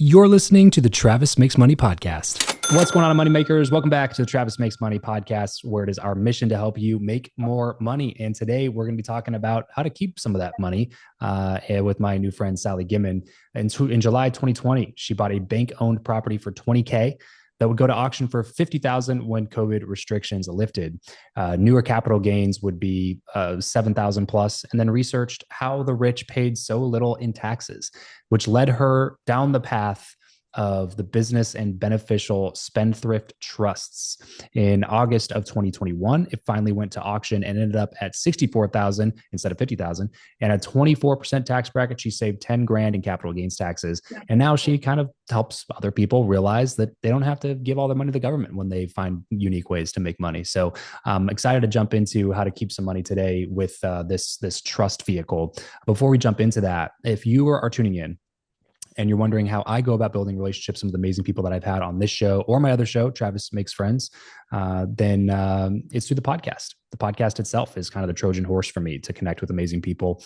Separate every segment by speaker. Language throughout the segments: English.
Speaker 1: You're listening to the Travis Makes Money podcast. What's going on, money makers? Welcome back to the Travis Makes Money podcast, where it is our mission to help you make more money. And today we're going to be talking about how to keep some of that money with my new friend, Sally Gimon. In July 2020, she bought a bank-owned property for $20K that would go to auction for $50,000 when COVID restrictions lifted. Newer capital gains would be $7,000 plus, and then researched how the rich paid so little in taxes, which led her down the path of the business and beneficial spendthrift trusts. In August of 2021, it finally went to auction and ended up at $64,000 instead of $50,000, and a 24% tax bracket. She saved 10 grand in capital gains taxes, and now she kind of helps other people realize that they don't have to give all their money to the government when they find unique ways to make money. So I'm excited to jump into how to keep some money today with this trust vehicle. Before we jump into that, if you are tuning in and you're wondering how I go about building relationships with amazing people that I've had on this show or my other show, Travis Makes Friends, then it's through the podcast. The podcast itself is kind of the Trojan horse for me to connect with amazing people.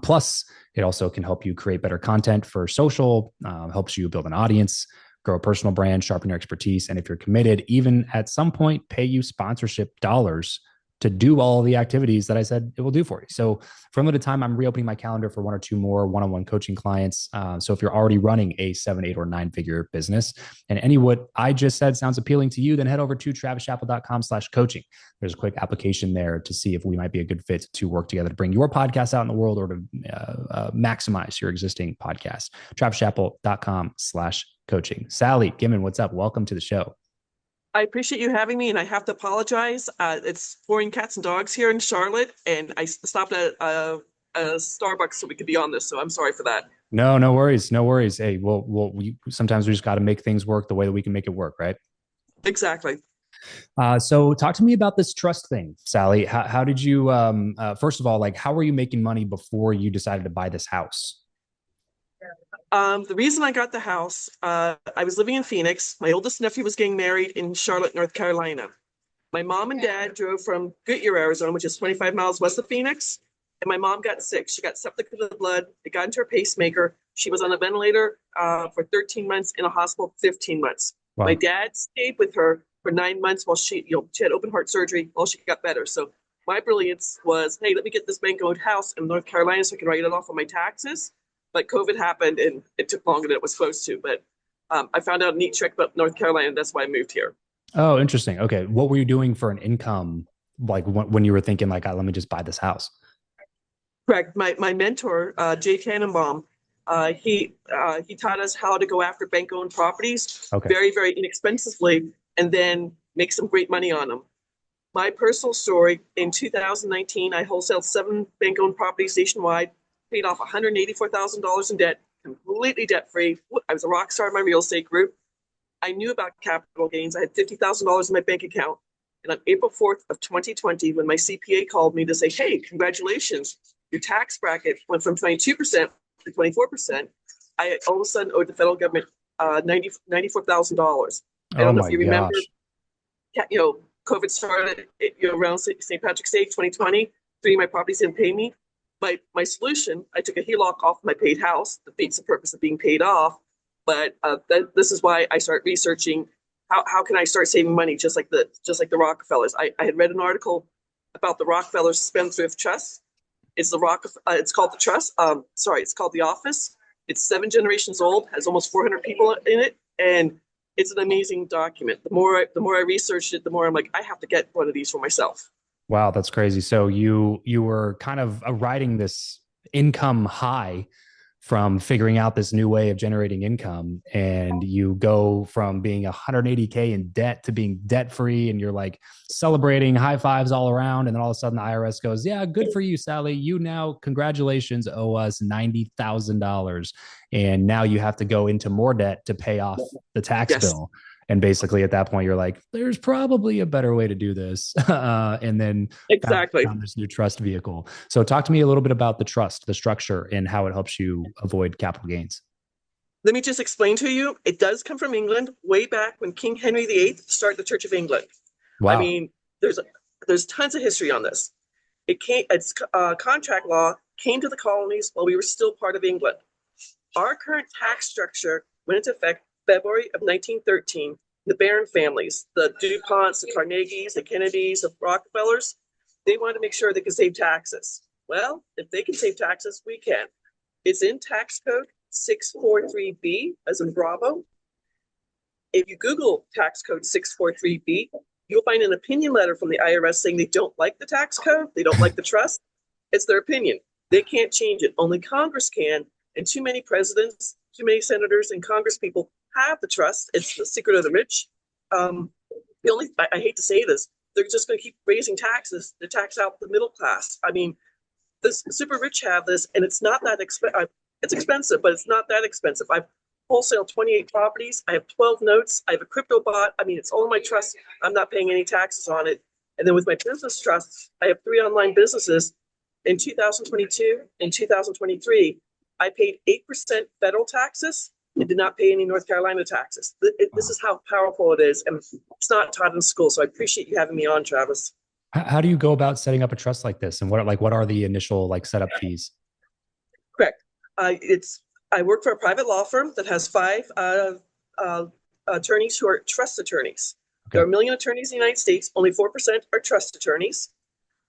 Speaker 1: Plus, it also can help you create better content for social, helps you build an audience, grow a personal brand, sharpen your expertise. And if you're committed, even at some point, pay you sponsorship dollars to do all the activities that I said it will do for you. So for a limited time, I'm reopening my calendar for one or two more one-on-one coaching clients. So if you're already running a 7, 8, or 9-figure business and any what I just said sounds appealing to you, then head over to travischappell.com/coaching. There's a quick application there to see if we might be a good fit to work together to bring your podcast out in the world or to maximize your existing podcast. travischappell.com/coaching. Sally Gimon, what's up? Welcome to the show.
Speaker 2: I appreciate you having me, and I have to apologize. It's pouring cats and dogs here in Charlotte, and I stopped at a Starbucks so we could be on this, so I'm sorry for that.
Speaker 1: No worries. No worries. Hey, well, sometimes we just got to make things work the way that we can make it work, right?
Speaker 2: Exactly.
Speaker 1: So talk to me about this trust thing, Sally. How did you, first of all, like, how were you making money before you decided to buy this house?
Speaker 2: The reason I got the house, I was living in Phoenix. My oldest nephew was getting married in Charlotte, North Carolina. My mom and dad drove from Goodyear, Arizona, which is 25 miles west of Phoenix. And my mom got sick. She got septic in the blood. It got into her pacemaker. She was on a ventilator for 13 months, in a hospital for 15 months. Wow. My dad stayed with her for 9 months while she had open heart surgery while she got better. So my brilliance was, hey, let me get this bank-owned house in North Carolina so I can write it off on my taxes. But COVID happened and it took longer than it was supposed to. But I found out a neat trick about North Carolina, and that's why I moved here.
Speaker 1: Oh, interesting. Okay. What were you doing for an income, like when you were thinking, like, let me just buy this house?
Speaker 2: Correct. My mentor, Jay Tannenbaum, he taught us how to go after bank-owned properties very, very inexpensively and then make some great money on them. My personal story, in 2019, I wholesaled 7 bank-owned properties nationwide, paid off $184,000 in debt, completely debt-free. I was a rock star in my real estate group. I knew about capital gains. I had $50,000 in my bank account. And on April 4th of 2020, when my CPA called me to say, hey, congratulations, your tax bracket went from 22% to 24%, I all of a sudden owed the federal government $94,000. I don't know if you remember, COVID started around St. Patrick's Day 2020. 3 of my properties didn't pay me. My solution, I took a HELOC off my paid house. That defeats the purpose of being paid off. But this is why I start researching how can I start saving money, just like the Rockefellers. I had read an article about the Rockefellers Spendthrift Trust. It's called the Trust. It's called The Office. It's 7 generations old, has almost 400 people in it, and it's an amazing document. The more I researched it, the more I'm like, I have to get one of these for myself.
Speaker 1: Wow, that's crazy. So you were kind of riding this income high from figuring out this new way of generating income, and you go from being 180K in debt to being debt free, and you're like celebrating, high fives all around, and then all of a sudden the IRS goes, yeah, good for you, Sally, you now, congratulations, owe us $90,000, and now you have to go into more debt to pay off the tax bill. And basically at that point, you're like, there's probably a better way to do this. And then found this new trust vehicle. So talk to me a little bit about the trust, the structure, and how it helps you avoid capital gains.
Speaker 2: Let me just explain to you. It does come from England, way back when King Henry VIII started the Church of England. Wow. I mean, there's tons of history on this. It's contract law came to the colonies while we were still part of England. Our current tax structure went into effect February of 1913. The Barron families, the DuPonts, the Carnegies, the Kennedys, the Rockefellers, they wanted to make sure they could save taxes. Well, if they can save taxes, we can. It's in tax code 643B, as in Bravo. If you Google tax code 643B, you'll find an opinion letter from the IRS saying they don't like the tax code, they don't like the trust. It's their opinion. They can't change it. Only Congress can, and too many presidents, too many senators and Congress people have the trust. It's the secret of the rich. I hate to say this, they're just going to keep raising taxes to tax out the middle class. I mean, the super rich have this, and it's not that expensive. It's expensive, but it's not that expensive. I've wholesale 28 properties. I have 12 notes. I have a crypto bot. I mean, it's all my trust. I'm not paying any taxes on it. And then with my business trusts, I have 3 online businesses. In 2022 and 2023, I paid 8% federal taxes and did not pay any North Carolina taxes. This is how powerful it is. And it's not taught in school. So I appreciate you having me on, Travis.
Speaker 1: How do you go about setting up a trust like this? And what are the initial setup fees?
Speaker 2: Correct. I work for a private law firm that has 5 attorneys who are trust attorneys. Okay. There are 1 million attorneys in the United States. Only 4% are trust attorneys.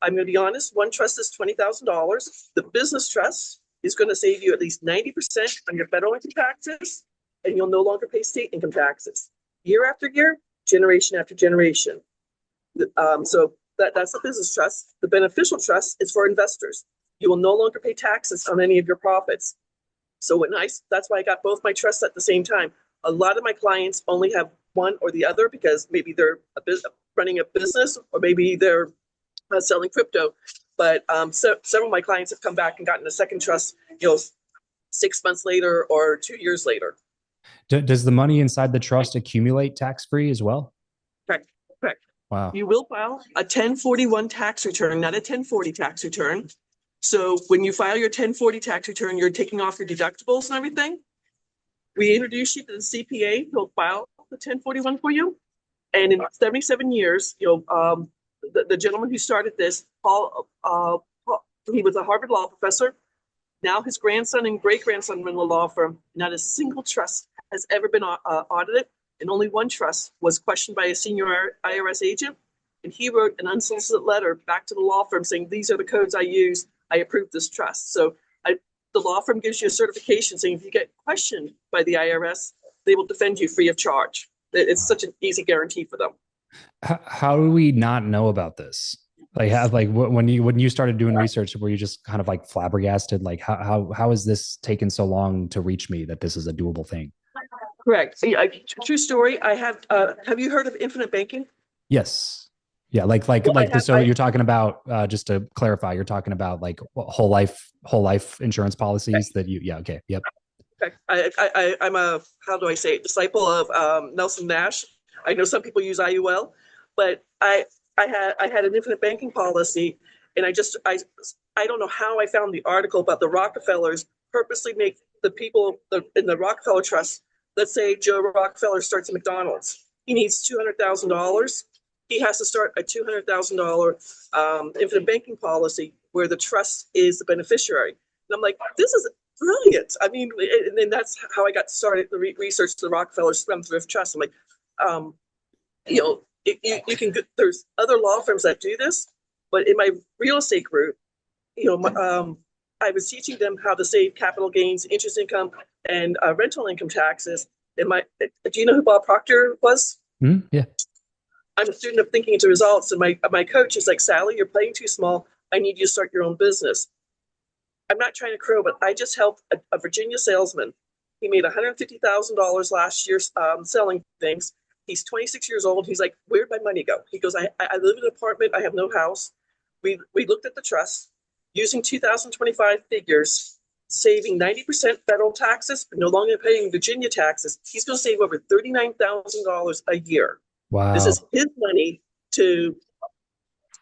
Speaker 2: I'm going to be honest. One trust is $20,000. The business trust is going to save you at least 90% on your federal income taxes, and you'll no longer pay state income taxes. Year after year, generation after generation. So that's the business trust. The beneficial trust is for investors. You will no longer pay taxes on any of your profits. So that's why I got both my trusts at the same time. A lot of my clients only have one or the other because maybe they're running a business, or maybe they're selling crypto. But several of my clients have come back and gotten a second trust, 6 months later or 2 years later.
Speaker 1: Does the money inside the trust accumulate tax-free as well?
Speaker 2: Correct.
Speaker 1: Wow.
Speaker 2: You will file a 1041 tax return, not a 1040 tax return. So when you file your 1040 tax return, you're taking off your deductibles and everything. We introduce you to the CPA who'll file the 1041 for you. And in 77 years, the gentleman who started this, Paul, he was a Harvard law professor. Now his grandson and great-grandson run the law firm. Not a single trust has ever been audited, and only one trust was questioned by a senior IRS agent. And he wrote an unsolicited letter back to the law firm saying, these are the codes I use. I approve this trust. So the law firm gives you a certification saying if you get questioned by the IRS, they will defend you free of charge. It's such an easy guarantee for them.
Speaker 1: How do we not know about this? When you started doing research, were you just kind of flabbergasted? How has this taken so long to reach me that this is a doable thing?
Speaker 2: Correct. True story. I have you heard of infinite banking?
Speaker 1: Yes. Yeah. You're talking about, just to clarify, you're talking about whole life insurance policies okay. Yep.
Speaker 2: I'm a, how do I say it, disciple of Nelson Nash. I know some people use IUL, but I had an infinite banking policy, and I don't know how I found the article about the Rockefellers purposely make the people in the Rockefeller Trust. Let's say Joe Rockefeller starts a McDonald's. He needs $200,000. He has to start a $200,000 infinite banking policy where the trust is the beneficiary. And I'm like, this is brilliant. I mean, and then that's how I got started the research the Rockefeller Spendthrift Trust. I'm like, you can. There's other law firms that do this, but in my real estate group, I was teaching them how to save capital gains, interest income, and rental income taxes. Do you know who Bob Proctor was?
Speaker 1: Yeah.
Speaker 2: I'm a student of thinking into results, and my coach is like, Sally, you're playing too small. I need you to start your own business. I'm not trying to crow, but I just helped a Virginia salesman. He made $150,000 last year selling things. He's 26 years old. He's like, where'd my money go? He goes, I live in an apartment. I have no house. We looked at the trust using 2025 figures, saving 90% federal taxes, but no longer paying Virginia taxes. He's going to save over $39,000 a year.
Speaker 1: Wow.
Speaker 2: This is his money to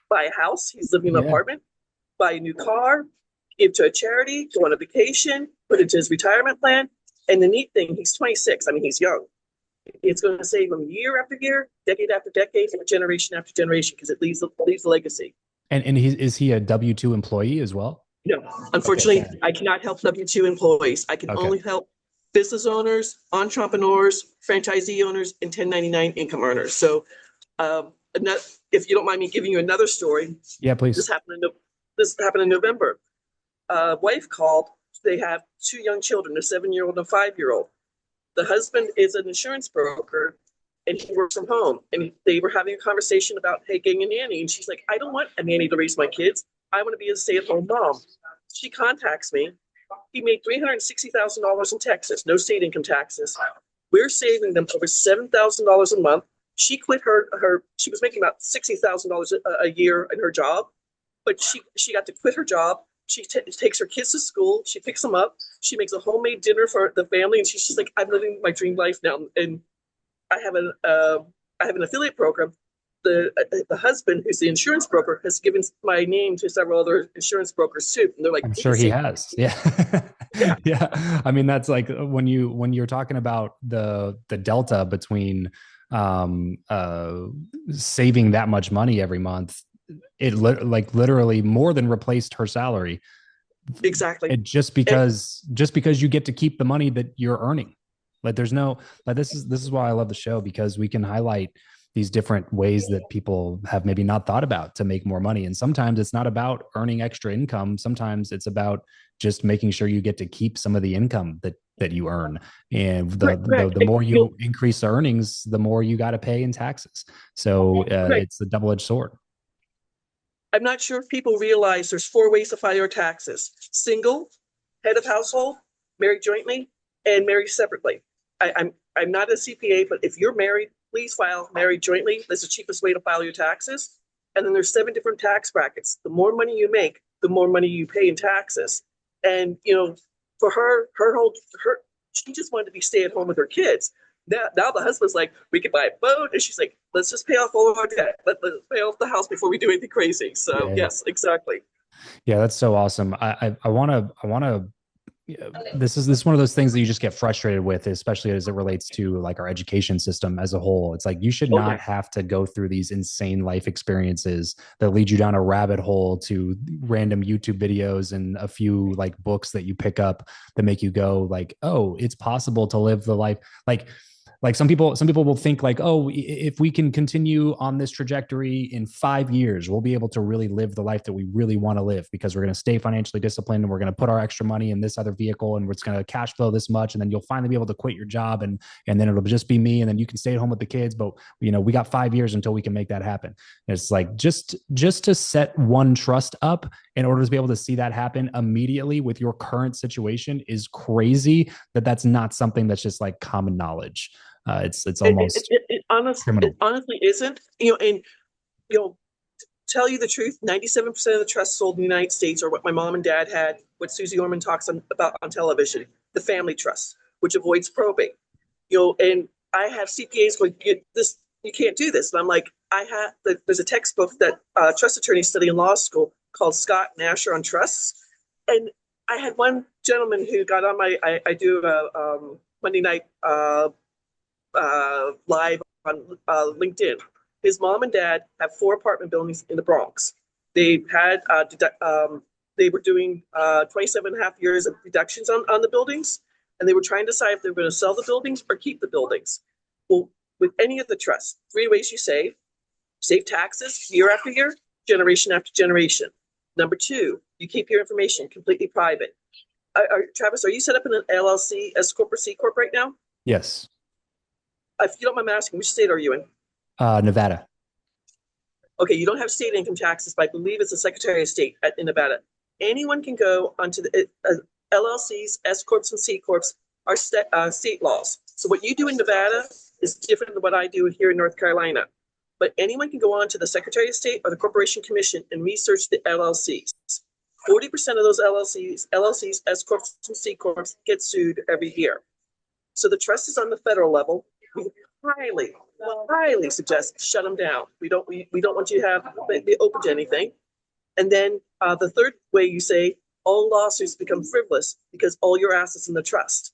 Speaker 2: buy a house. He's living in an apartment, buy a new car, give to a charity, go on a vacation, put it into his retirement plan. And the neat thing, he's 26. I mean, he's young. It's going to save him year after year, decade after decade, and generation after generation, because it leaves a legacy.
Speaker 1: And is he a W-2 employee as well?
Speaker 2: No, unfortunately, I cannot help W-2 employees. I can only help business owners, entrepreneurs, franchisee owners, and 1099 income earners. So if you don't mind me giving you another story.
Speaker 1: Yeah, please.
Speaker 2: This happened in November. Wife called. They have 2 young children, a 7-year-old and a 5-year-old. The husband is an insurance broker and he works from home. And they were having a conversation about, hey, getting a nanny. And she's like, I don't want a nanny to raise my kids. I want to be a stay-at-home mom. She contacts me. He made $360,000 in Texas, no state income taxes. We're saving them over $7,000 a month. She quit she was making about $60,000 a year in her job, but she got to quit her job. She takes her kids to school. She picks them up. She makes a homemade dinner for the family, and she's just like, I'm living my dream life now. And I have an affiliate program. The husband, who's the insurance broker, has given my name to several other insurance brokers too. And they're like,
Speaker 1: I'm sure he has. Yeah. Yeah. I mean, that's like when you're talking about the delta between saving that much money every month, it literally more than replaced her salary.
Speaker 2: Exactly.
Speaker 1: And just because you get to keep the money that you're earning. Like there's no, like this is why I love the show, because we can highlight these different ways that people have maybe not thought about to make more money. And sometimes it's not about earning extra income. Sometimes it's about just making sure you get to keep some of the income that you earn. And the more you increase earnings, the more you got to pay in taxes. So it's a double-edged sword.
Speaker 2: I'm not sure if people realize there's 4 ways to file your taxes: single, head of household, married jointly, and married separately. I'm not a CPA, but if you're married, please file married jointly. That's the cheapest way to file your taxes. And then there's 7 different tax brackets. The more money you make, the more money you pay in taxes. And for her, she just wanted to be stay at home with her kids. Now the husband's like, we could buy a boat, and she's like, let's just pay off all of our debt. Let's pay off the house before we do anything crazy. So yeah. Yes, exactly.
Speaker 1: Yeah, that's so awesome. I want to. This is one of those things that you just get frustrated with, especially as it relates to like our education system as a whole. It's like you should not have to go through these insane life experiences that lead you down a rabbit hole to random YouTube videos and a few like books that you pick up that make you go like, oh, it's possible to live the life. Like some people will think like, oh, if we can continue on this trajectory in 5 years, we'll be able to really live the life that we really want to live, because we're going to stay financially disciplined and we're going to put our extra money in this other vehicle and it's going to cash flow this much. And then you'll finally be able to quit your job and then it'll just be me. And then you can stay at home with the kids. But we got 5 years until we can make that happen. And it's like, just to set one trust up in order to be able to see that happen immediately with your current situation is crazy. That's not something that's just like common knowledge. It's almost
Speaker 2: it honestly isn't. Tell you the truth, 97% of the trusts sold in the United States are what my mom and dad had, what Susie Orman talks about on television, the family trust, which avoids probate. And I have CPAs going, you can't do this. And I'm like, there's a textbook that trust attorneys study in law school called Scott and Asher on trusts. And I had one gentleman who got on I do a Monday night live on LinkedIn. His mom and dad have 4 apartment buildings in the Bronx. They had they were doing 27 and a half years of deductions on the buildings, and they were trying to decide if they were going to sell the buildings or keep the buildings. Well, with any of the trusts, 3 ways you save: save taxes year after year, generation after generation. Number 2, you keep your information completely private. Travis, are you set up in an LLC, S Corp or C Corp right now?
Speaker 1: Yes.
Speaker 2: If you don't mind me asking, which state are you in?
Speaker 1: Nevada.
Speaker 2: Okay, you don't have state income taxes, but I believe it's the Secretary of State in Nevada. Anyone can go onto the LLCs, S Corps, and C Corps are state laws. So what you do in Nevada is different than what I do here in North Carolina. But anyone can go on to the Secretary of State or the Corporation Commission and research the LLCs. 40% of those LLCs, S Corps, and C Corps get sued every year. So the trust is on the federal level. We highly suggest shut them down. We don't want you to have be open to anything. And then the third way, you say all lawsuits become frivolous because all your assets in the trust.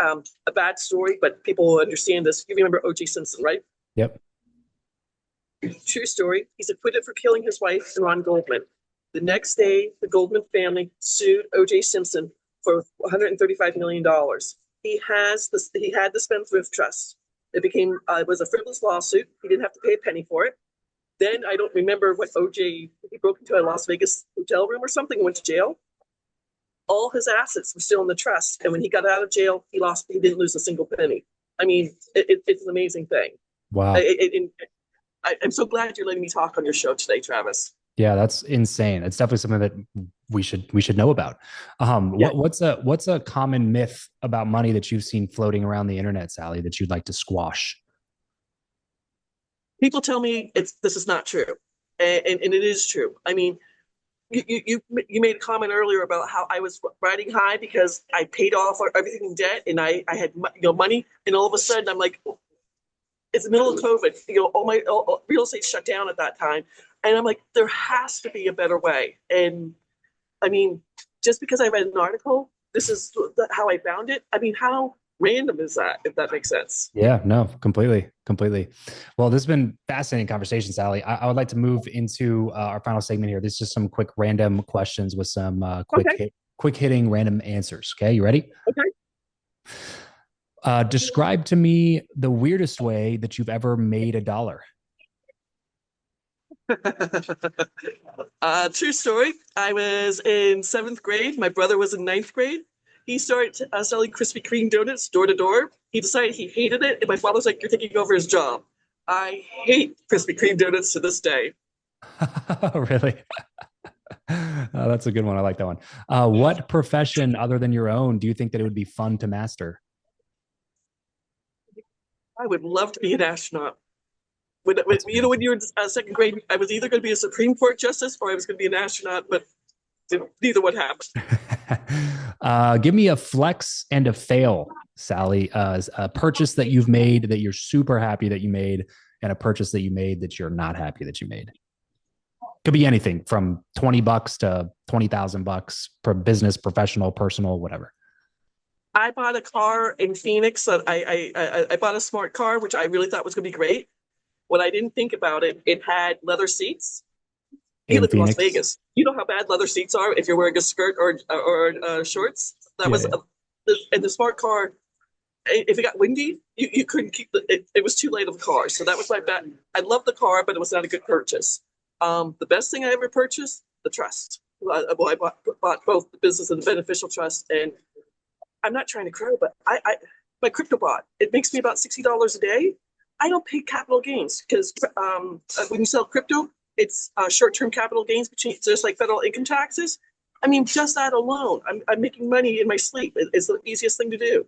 Speaker 2: A bad story, but people will understand this. You remember O.J. Simpson, right?
Speaker 1: Yep.
Speaker 2: True story. He's acquitted for killing his wife and Ron Goldman. The next day, the Goldman family sued O.J. Simpson for $135 million. he has this. He had the spendthrift trust. It was a frivolous lawsuit. He didn't have to pay a penny for it. Then I don't remember what OJ. He broke into a Las Vegas hotel room or something and went to jail. All his assets were still in the trust, and when he got out of jail, he didn't lose a single penny. I mean, it's an amazing thing.
Speaker 1: Wow.
Speaker 2: I'm so glad you're letting me talk on your show today, Travis.
Speaker 1: Yeah, that's insane. It's definitely something that we should know about. What's a common myth about money that you've seen floating around the internet, Sally, that you'd like to squash?
Speaker 2: People tell me this is not true, and it is true. I mean, you made a comment earlier about how I was riding high because I paid off everything in debt and I had money, and all of a sudden I'm like, it's the middle of COVID. All real estate shut down at that time, and I'm like, there has to be a better way. And I mean, just because I read an article, this is how I found it. I mean, how random is that, if that makes sense?
Speaker 1: Yeah, no, completely. Well, this has been fascinating conversation, Sally. I would like to move into our final segment here. This is just some quick random questions with some quick hitting random answers. Okay, you ready?
Speaker 2: Okay.
Speaker 1: Describe to me the weirdest way that you've ever made $1.
Speaker 2: True story. I was in 7th grade. My brother was in 9th grade. He started selling Krispy Kreme donuts door to door. He decided he hated it, and my father's like, "You're taking over his job." I hate Krispy Kreme donuts to this day.
Speaker 1: Really? That's a good one. I like that one. What profession other than your own do you think that it would be fun to master?
Speaker 2: I would love to be an astronaut. When you were in 2nd grade, I was either going to be a Supreme Court justice or I was going to be an astronaut, but neither one happened.
Speaker 1: Give me a flex and a fail, Sally. A purchase that you've made that you're super happy that you made, and a purchase that you made that you're not happy that you made. Could be anything from $20 to $20,000 per business, professional, personal, whatever.
Speaker 2: I bought a car in Phoenix. I bought a smart car, which I really thought was going to be great. When I didn't think about it, it had leather seats. You live in Las Vegas. You know how bad leather seats are if you're wearing a skirt or shorts. And the smart car. If it got windy, you couldn't keep it was too late of a car. So that was my bad. I love the car, but it was not a good purchase. The best thing I ever purchased, the trust. I bought both the business and the beneficial trust. And I'm not trying to crow, but my crypto bot, it makes me about $60 a day. I don't pay capital gains because when you sell crypto, it's short-term capital gains, just like federal income taxes. I mean, just that alone, I'm making money in my sleep. It's the easiest thing to do.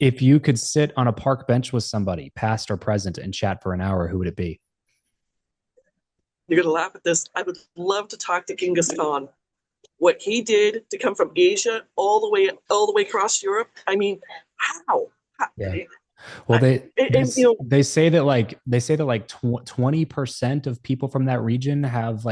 Speaker 1: If you could sit on a park bench with somebody, past or present, and chat for an hour, who would it be?
Speaker 2: You're going to laugh at this. I would love to talk to Genghis Khan. What he did to come from Asia all the way across Europe. I mean, how?
Speaker 1: Yeah. Well, they say that like 20% of people from that region have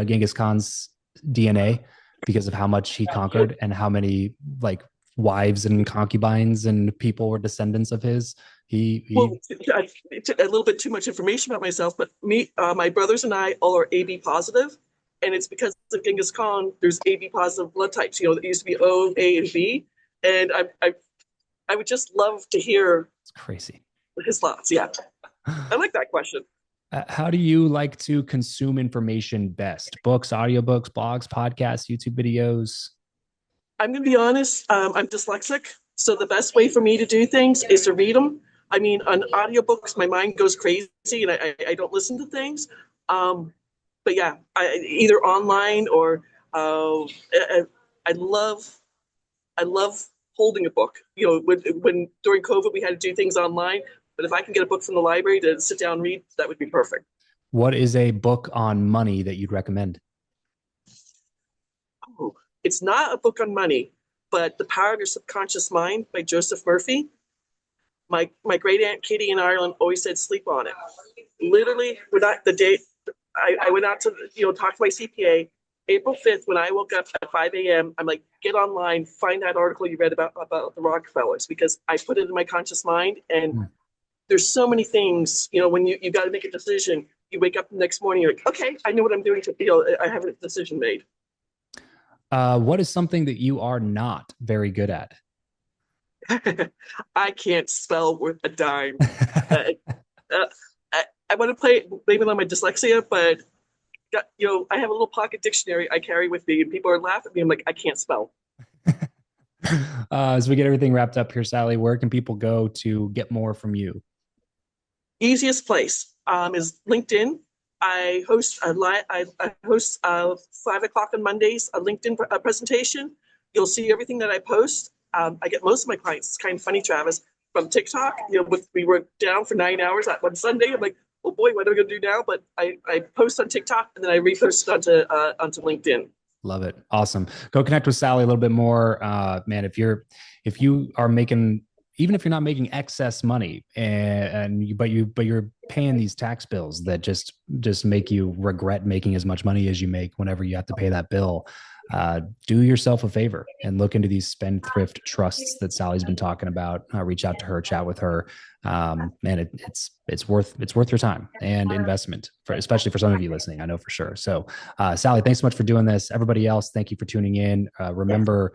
Speaker 1: Genghis Khan's DNA because of how much he conquered and how many like wives and concubines and people were descendants of his. Well,
Speaker 2: a little bit too much information about myself, but my brothers and I all are AB positive, and it's because of Genghis Khan. There's AB positive blood types. It used to be O, A, and B, and I would just love to hear.
Speaker 1: It's crazy.
Speaker 2: His thoughts. Yeah, I like that question.
Speaker 1: How do you like to consume information best? Books, audiobooks, blogs, podcasts, YouTube videos?
Speaker 2: I'm going to be honest. I'm dyslexic, so the best way for me to do things is to read them. I mean, on audiobooks, my mind goes crazy and I don't listen to things. But yeah, either online or I love holding a book. When during COVID we had to do things online, but if I can get a book from the library to sit down and read, that would be perfect.
Speaker 1: What is a book on money that you'd recommend?
Speaker 2: Oh, it's not a book on money, but The Power of Your Subconscious Mind by Joseph Murphy. My great aunt Kitty in Ireland always said sleep on it. Literally, the day I went out to talk to my CPA, April 5th, when I woke up at 5 a.m., I'm like, get online, find that article you read about the Rockefellers, because I put it in my conscious mind. And there's so many things, when you got to make a decision, you wake up the next morning, you're like, okay, I know what I'm doing I have a decision made.
Speaker 1: What is something that you are not very good at?
Speaker 2: I can't spell worth a dime. Uh, uh, I want to play blame it on my dyslexia, but I have a little pocket dictionary I carry with me, and people are laughing at me. I'm like, I can't spell.
Speaker 1: As we get everything wrapped up here, Sally, where can people go to get more from you?
Speaker 2: Easiest place is LinkedIn. I host a I host 5 o'clock on Mondays a LinkedIn presentation. You'll see everything that I post. I get most of my clients. It's kind of funny, Travis, from TikTok. We were down for 9 hours that one Sunday. I'm like, oh boy, what are we gonna do now? But I post on TikTok and then I repost it onto LinkedIn.
Speaker 1: Love it. Awesome. Go connect with Sally a little bit more. Man, if you are making, even if you're not making excess money but you're paying these tax bills that just make you regret making as much money as you make whenever you have to pay that bill, do yourself a favor and look into these spendthrift trusts that Sally's been talking about. Reach out to her, chat with her. Man, it's worth your time and investment, especially for some of you listening. I know for sure. So, Sally, thanks so much for doing this. Everybody else, thank you for tuning in. Remember,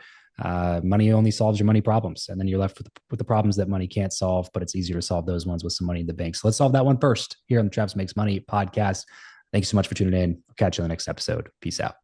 Speaker 1: money only solves your money problems, and then you're left with the problems that money can't solve. But it's easier to solve those ones with some money in the bank. So let's solve that one first here on the Travis Makes Money podcast. Thank you so much for tuning in. We'll catch you on the next episode. Peace out.